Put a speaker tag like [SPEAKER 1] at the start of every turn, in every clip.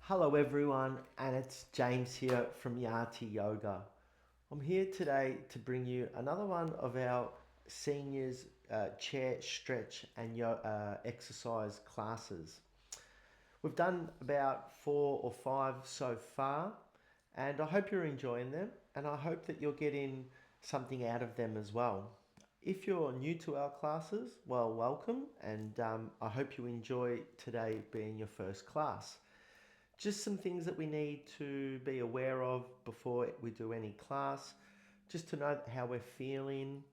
[SPEAKER 1] Hello everyone, and it's James here from Yati Yoga. I'm here today to bring you another one of our seniors chair stretch and exercise classes. We've done about 4 or 5 so far, and I hope you're enjoying them, and I hope that you're getting something out of them as well. If you're new to our classes, well, welcome, and I hope you enjoy today being your first class. Just some things that we need to be aware of before we do any class, just to know how we're feeling,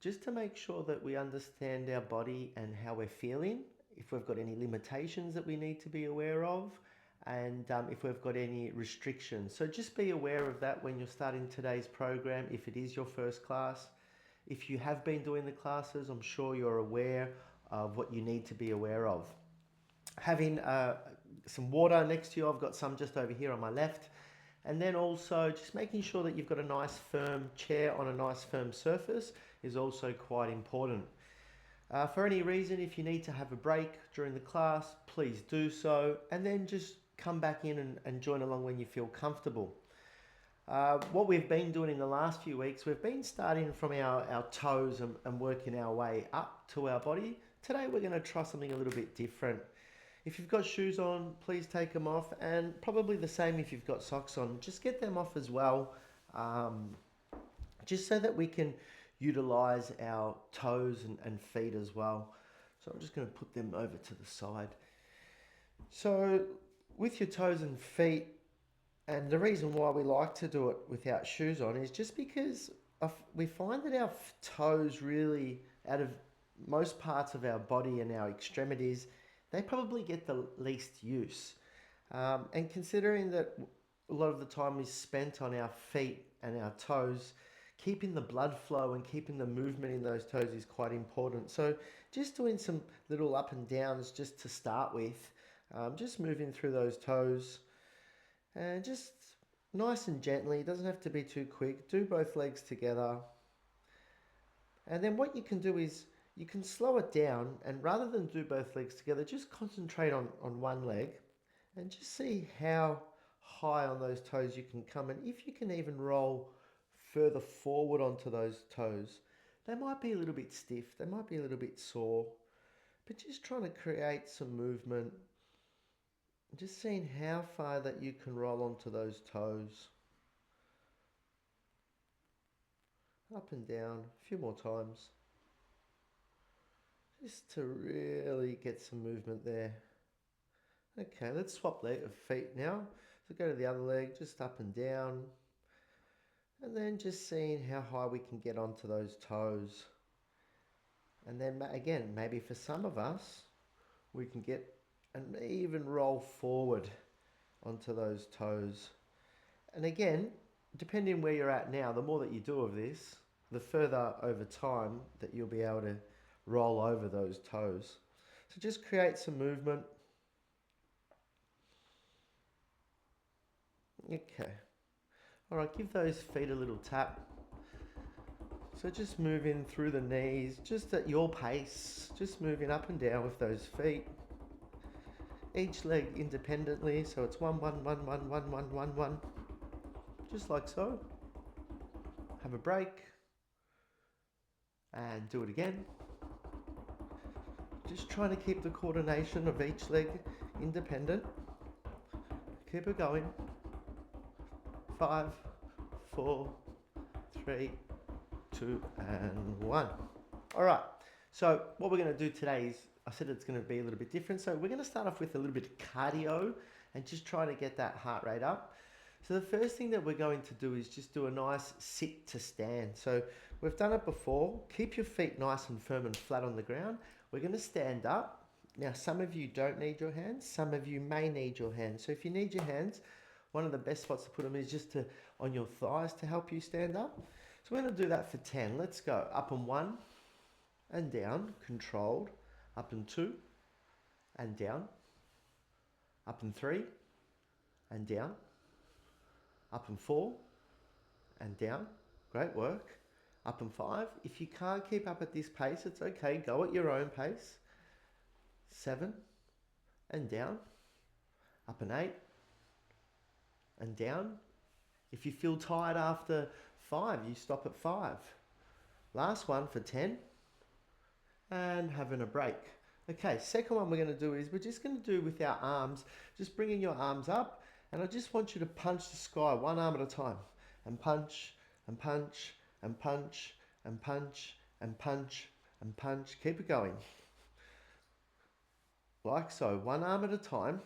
[SPEAKER 1] just to make sure that we understand our body and how we're feeling, if we've got any limitations that we need to be aware of, and if we've got any restrictions. So just be aware of that when you're starting today's program, if it is your first class. If you have been doing the classes, I'm sure you're aware of what you need to be aware of. Having some water next to you, I've got some just over here on my left. And then also just making sure that you've got a nice firm chair on a nice firm surface is also quite important. For any reason, if you need to have a break during the class, please do so. And then just come back in and join along when you feel comfortable. What we've been doing in the last few weeks, we've been starting from our toes and working our way up to our body. Today we're going to try something a little bit different. If you've got shoes on, please take them off, and probably the same if you've got socks on. Just get them off as well, um, just so that we can utilize our toes and feet as well. So I'm just going to put them over to the side. So with your toes and feet, and the reason why we like to do it without shoes on is just because we find that our toes really, out of most parts of our body and our extremities, they probably get the least use. And considering that a lot of the time is spent on our feet and our toes, keeping the blood flow and keeping the movement in those toes is quite important. So just doing some little up and downs just to start with, just moving through those toes and just nice and gently. It doesn't have to be too quick. Do both legs together. And then what you can do is you can slow it down, and rather than do both legs together, just concentrate on one leg and just see how high on those toes you can come. And if you can even roll further forward onto those toes, they might be a little bit stiff, they might be a little bit sore, but just trying to create some movement, just seeing how far that you can roll onto those toes. Up and down a few more times, just to really get some movement there. Okay, let's swap feet now. So go to the other leg, just up and down. And then just seeing how high we can get onto those toes. And then again, maybe for some of us, we can get and even roll forward onto those toes. And again, depending where you're at now, the more that you do of this, the further over time that you'll be able to roll over those toes. So just create some movement. Okay. All right, give those feet a little tap. So just moving through the knees, just at your pace, just moving up and down with those feet. Each leg independently, so it's 1, 1, 1, 1, 1, 1, 1, 1. Just like so. Have a break. And do it again. Just trying to keep the coordination of each leg independent. Keep it going. 5, 4, 3, 2, and 1. All right. So what we're going to do today is, I said it's going to be a little bit different. So we're going to start off with a little bit of cardio and just trying to get that heart rate up. So the first thing that we're going to do is just do a nice sit to stand. So we've done it before. Keep your feet nice and firm and flat on the ground. We're going to stand up. Now, some of you don't need your hands. Some of you may need your hands. So if you need your hands, one of the best spots to put them is just on your thighs to help you stand up. So we're going to do that for 10. Let's go. Up and 1 and down, controlled. Up and 2 and down. Up and 3 and down. Up and 4 and down. Great work. Up and 5. If you can't keep up at this pace, it's okay. Go at your own pace. 7 and down. Up and 8 and down. If you feel tired after 5, you stop at 5. Last one for 10 and having a break. Okay, second one we're going to do is we're just going to do with our arms, just bringing your arms up, and I just want you to punch the sky one arm at a time, and punch, and punch, and punch, and punch, and punch, and punch. Keep it going. Like so, one arm at a time,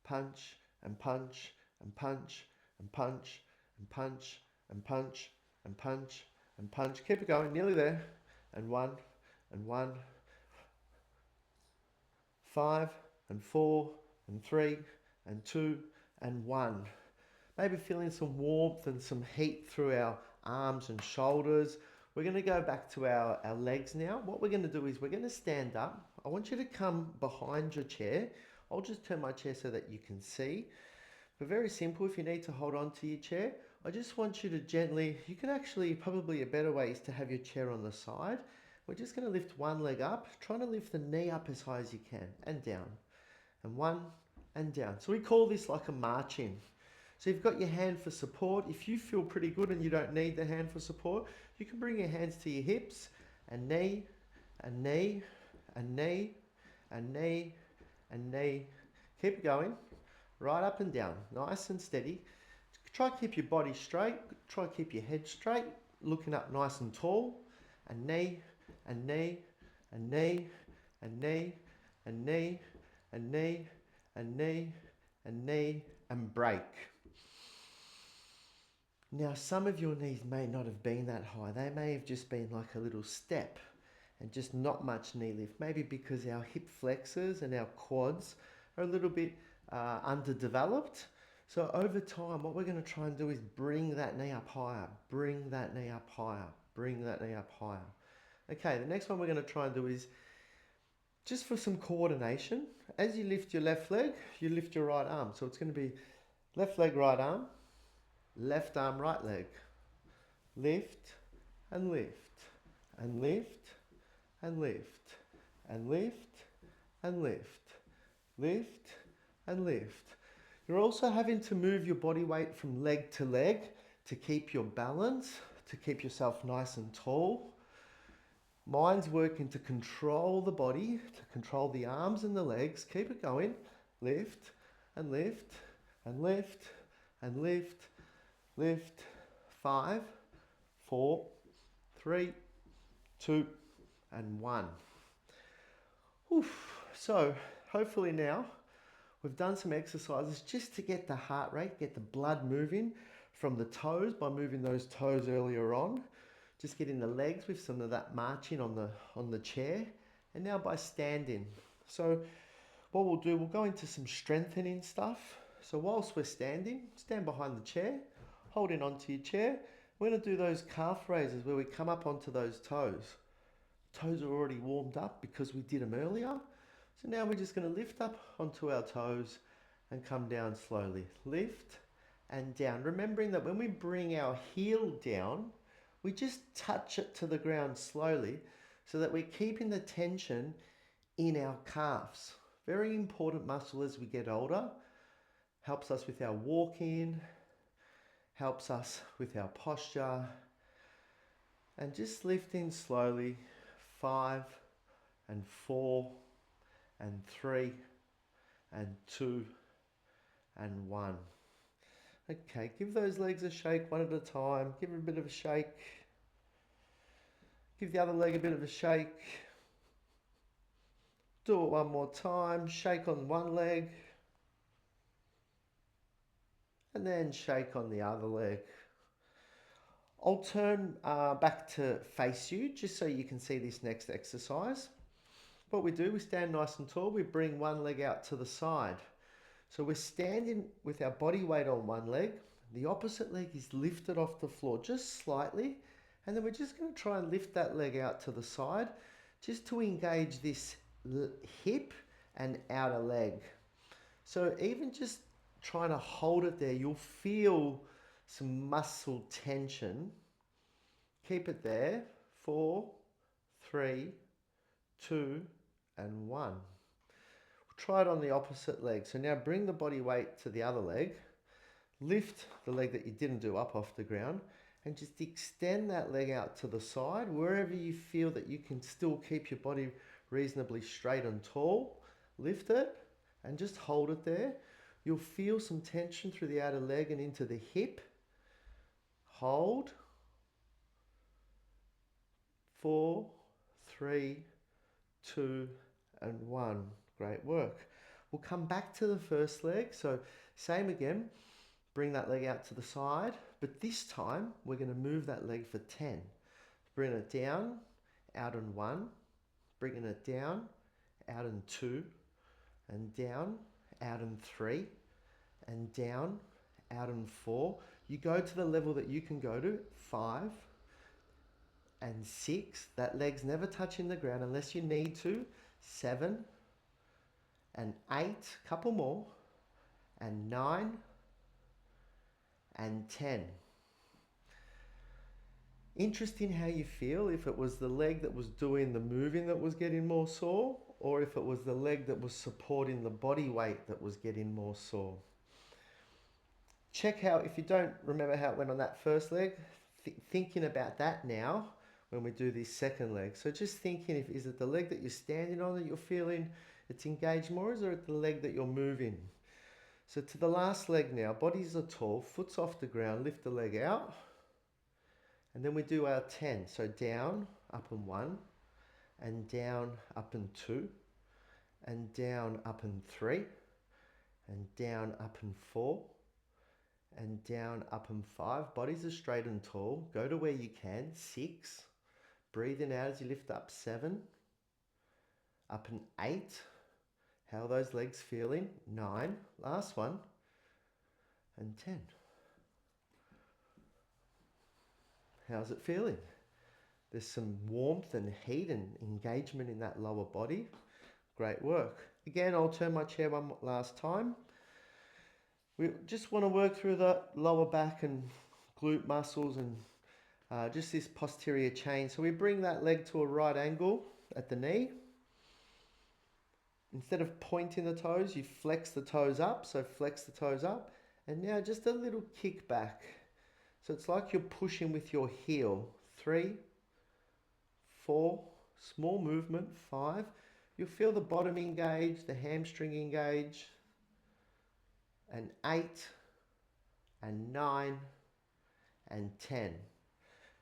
[SPEAKER 1] punch, and punch, and punch, and punch, and punch, and punch, and punch, and punch. Keep it going, nearly there. And one, and one, 5 and 4 and 3 and 2 and 1. Maybe feeling some warmth and some heat through our arms and shoulders. We're going to go back to our legs now. What we're going to do is we're going to stand up. I want you to come behind your chair. I'll just turn my chair so that you can see. But very simple, if you need to hold on to your chair, I just want you to gently, you can actually, probably a better way is to have your chair on the side. We're just going to lift one leg up, trying to lift the knee up as high as you can, and down, and one, and down. So we call this like a march in. So you've got your hand for support. If you feel pretty good and you don't need the hand for support, you can bring your hands to your hips, and knee, and knee, and knee, and knee, and knee. Keep going, right up and down, nice and steady. Try to keep your body straight, try to keep your head straight, looking up nice and tall, and knee, and knee, and knee, and knee, and knee, and knee, and knee, and knee, and break. Now, some of your knees may not have been that high. They may have just been like a little step and just not much knee lift. Maybe because our hip flexors and our quads are a little bit underdeveloped. So over time, what we're going to try and do is bring that knee up higher, bring that knee up higher, bring that knee up higher. Okay, the next one we're going to try and do is just for some coordination. As you lift your left leg, you lift your right arm. So it's going to be left leg, right arm, left arm, right leg. Lift and lift and lift and lift and lift and lift, lift and lift. You're also having to move your body weight from leg to leg to keep your balance, to keep yourself nice and tall. Mind's working to control the body, to control the arms and the legs. Keep it going. Lift and lift and lift and lift, lift. 5, 4, 3, 2, and 1. Oof. So hopefully now we've done some exercises just to get the heart rate, get the blood moving from the toes by moving those toes earlier on. Just getting the legs with some of that marching on the chair, and now by standing. So what we'll do, we'll go into some strengthening stuff. So whilst we're standing, stand behind the chair, holding onto your chair. We're going to do those calf raises where we come up onto those toes. Toes are already warmed up because we did them earlier. So now we're just going to lift up onto our toes and come down slowly. Lift and down. Remembering that when we bring our heel down, we just touch it to the ground slowly so that we're keeping the tension in our calves. Very important muscle as we get older. Helps us with our walking, helps us with our posture. And just lifting slowly, 5 and 4 and 3 and 2 and 1. Okay, give those legs a shake one at a time. Give it a bit of a shake. Give the other leg a bit of a shake. Do it one more time. Shake on one leg. And then shake on the other leg. I'll turn back to face you just so you can see this next exercise. What we do, we stand nice and tall. We bring one leg out to the side. So we're standing with our body weight on one leg. The opposite leg is lifted off the floor just slightly. And then we're just going to try and lift that leg out to the side just to engage this hip and outer leg. So even just trying to hold it there, you'll feel some muscle tension. Keep it there. 4, 3, 2, and 1. Try it on the opposite leg. So now bring the body weight to the other leg. lift the leg that you didn't do up off the ground and just extend that leg out to the side wherever you feel that you can still keep your body reasonably straight and tall. Lift it and just hold it there. You'll feel some tension through the outer leg and into the hip. Hold. 4, 3, 2, and 1. Great work. We'll come back to the first leg. So same again. Bring that leg out to the side, but this time we're going to move that leg for 10. Bring it down, out in 1, bringing it down, out in 2, and down, out in 3, and down, out in 4. You go to the level that you can go to, 5 and 6. That leg's never touching the ground unless you need to. 7 and 8, couple more, and 9 and 10. Interesting how you feel if it was the leg that was doing the moving that was getting more sore, or if it was the leg that was supporting the body weight that was getting more sore. Check how, if you don't remember how it went on that first leg, thinking about that now when we do this second leg. So just thinking, is it the leg that you're standing on that you're feeling it's engaged more, or is it the leg that you're moving? So to the last leg now, bodies are tall, foot's off the ground, lift the leg out. And then we do our 10. So down, up and 1, and down, up and 2, and down, up and 3, and down, up and 4, and down, up and 5. Bodies are straight and tall. Go to where you can. 6. Breathing out as you lift up. 7. Up and 8. How are those legs feeling? 9. Last one. And 10. How's it feeling? There's some warmth and heat and engagement in that lower body. Great work. Again, I'll turn my chair one last time. We just want to work through the lower back and glute muscles and just this posterior chain. So we bring that leg to a right angle at the knee. Instead of pointing the toes, you flex the toes up. So flex the toes up. And now just a little kick back. So it's like you're pushing with your heel. 3, 4, small movement. 5. You'll feel the bottom engage, the hamstring engage. And 8, and 9, and 10.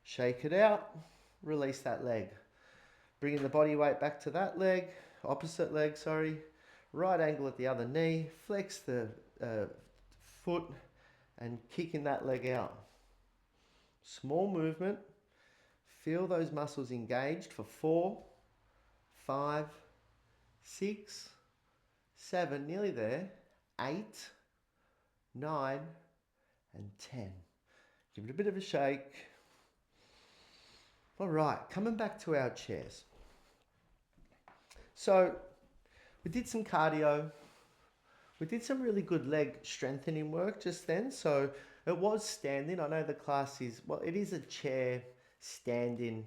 [SPEAKER 1] Shake it out, release that leg. Bringing the body weight back to that leg, opposite leg, sorry. Right angle at the other knee, flex the foot and kicking that leg out. Small movement, feel those muscles engaged for 4, 5, 6, 7, nearly there, 8, 9, and 10. Give it a bit of a shake. All right, coming back to our chairs. So we did some cardio. We did some really good leg strengthening work just then. So it was standing. I know the class is, well, it is a chair standing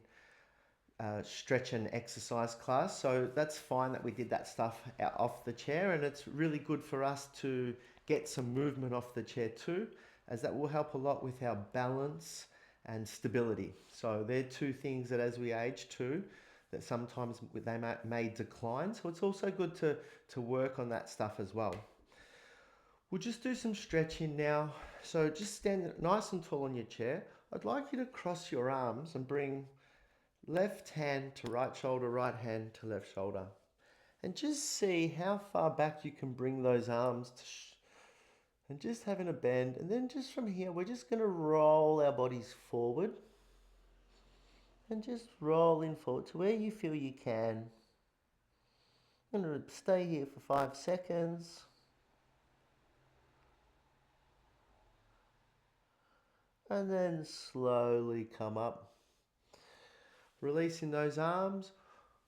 [SPEAKER 1] stretch and exercise class. So that's fine that we did that stuff out off the chair, and it's really good for us to get some movement off the chair too, as that will help a lot with our balance and stability. So they're two things that as we age too, that sometimes they may decline. So it's also good to work on that stuff as well. We'll just do some stretching now. So just stand nice and tall on your chair. I'd like you to cross your arms and bring left hand to right shoulder, right hand to left shoulder. And just see how far back you can bring those arms to and just having a bend. And then just from here, we're just going to roll our bodies forward. And just rolling forward to where you feel you can. I'm going to stay here for 5 seconds. And then slowly come up. Releasing those arms.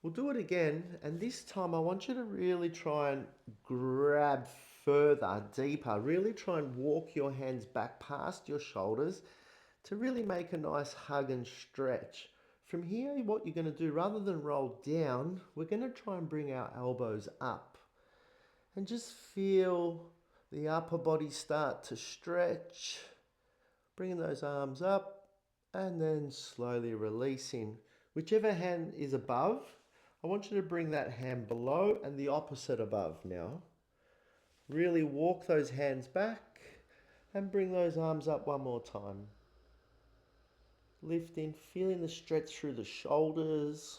[SPEAKER 1] We'll do it again, and this time I want you to really try and grab further, deeper. Really try and walk your hands back past your shoulders to really make a nice hug and stretch. From here, what you're going to do, rather than roll down, we're going to try and bring our elbows up. And just feel the upper body start to stretch, bringing those arms up and then slowly releasing. Whichever hand is above, I want you to bring that hand below and the opposite above now. Really walk those hands back and bring those arms up one more time. Lifting, feeling the stretch through the shoulders.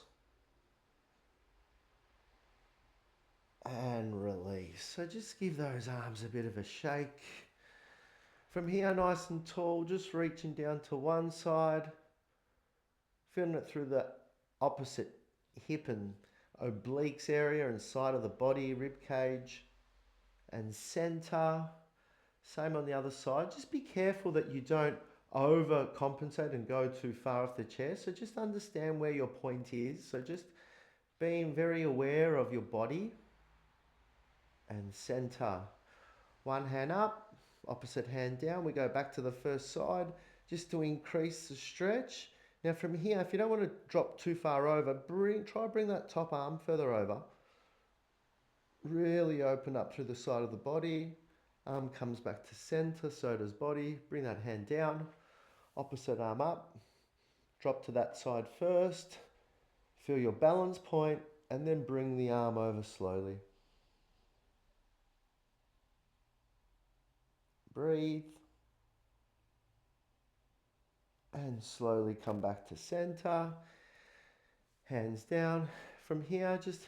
[SPEAKER 1] And release. So just give those arms a bit of a shake. From here, nice and tall, just reaching down to one side. Feeling it through the opposite hip and obliques area and side of the body, rib cage and center. Same on the other side. Just be careful that you don't overcompensate and go too far off the chair. So just understand where your point is. So just being very aware of your body and center. One hand up, opposite hand down. We go back to the first side just to increase the stretch. Now from here, if you don't want to drop too far over, try bring that top arm further over. Really open up through the side of the body. Arm comes back to center, so does body. Bring that hand down, opposite arm up. Drop to that side first. Feel your balance point and then bring the arm over slowly. Breathe. And slowly come back to center. Hands down. From here, just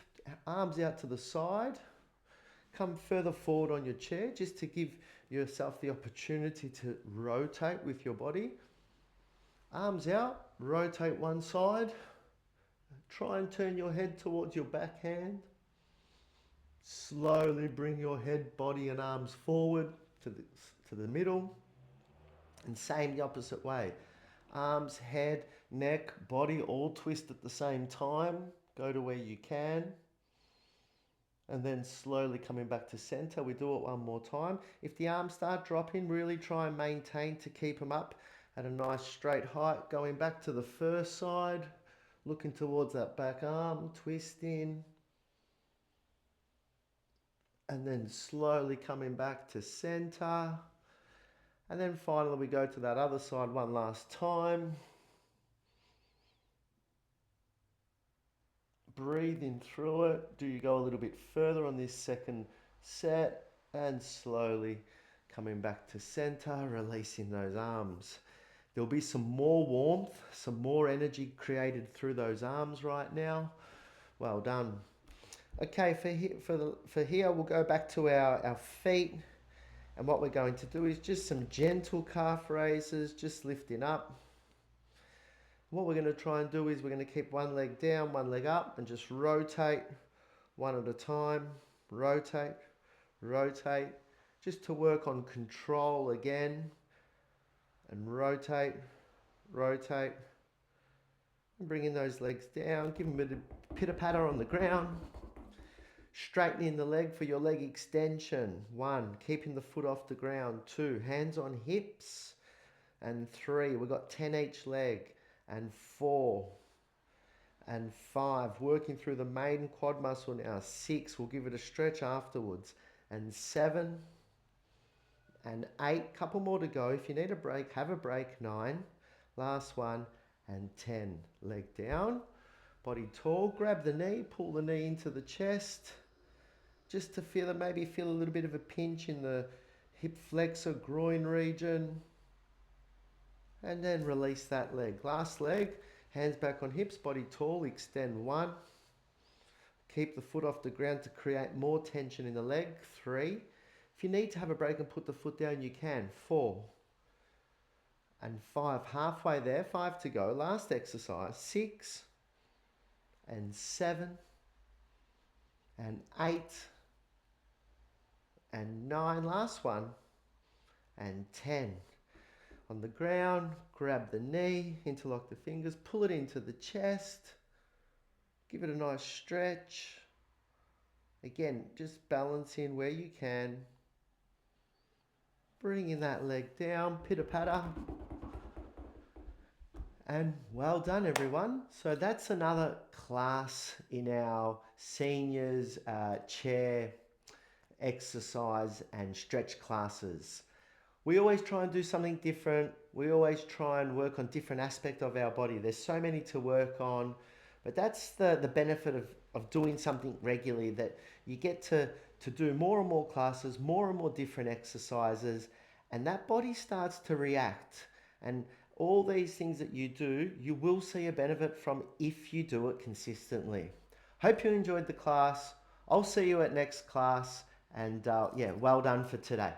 [SPEAKER 1] arms out to the side. Come further forward on your chair just to give yourself the opportunity to rotate with your body. Arms out, rotate one side. Try and turn your head towards your backhand. Slowly bring your head, body and arms forward to the middle. And same the opposite way. Arms, head, neck, body all twist at the same time. Go to where you can. And then slowly coming back to center. We do it one more time. If the arms start dropping, really try and maintain to keep them up at a nice straight height. Going back to the first side. Looking towards that back arm, twisting. And then slowly coming back to center. And then finally we go to that other side one last time. Breathing through it. Do you go a little bit further on this second set? And slowly coming back to center, releasing those arms. There'll be some more warmth, some more energy created through those arms right now. Well done. Okay, for here we'll go back to our feet. And what we're going to do is just some gentle calf raises, just lifting up. What we're going to try and do is we're going to keep one leg down, one leg up, and just rotate one at a time. Rotate, rotate, just to work on control again. And rotate, rotate. And bringing those legs down, give them a bit of pitter-patter on the ground. Straightening the leg for your leg extension. 1, keeping the foot off the ground. 2, hands on hips. And 3, we've got 10 each leg. And 4, and 5, working through the main quad muscle now. 6, we'll give it a stretch afterwards. And 7, and 8, couple more to go. If you need a break, have a break. 9, last one, and 10. Leg down, body tall, grab the knee, pull the knee into the chest. Just to feel it, maybe feel a little bit of a pinch in the hip flexor, groin region. And then release that leg. Last leg, hands back on hips, body tall, extend. 1. Keep the foot off the ground to create more tension in the leg. 3. If you need to have a break and put the foot down, you can. 4. And 5, halfway there, 5 to go. Last exercise. 6. And 7. And 8. And 9, last one. And 10. On the ground, grab the knee, interlock the fingers, pull it into the chest. Give it a nice stretch. Again, just balancing where you can. Bringing that leg down, pitter-patter. And well done, everyone. So that's another class in our seniors chair exercise and stretch classes. We always try and do something different. We always try and work on different aspects of our body. There's so many to work on, but that's the benefit of doing something regularly, that you get to do more and more classes, more and more different exercises, and that body starts to react. And all these things that you do, you will see a benefit from if you do it consistently. Hope you enjoyed the class. I'll see you at next class, and yeah, well done for today.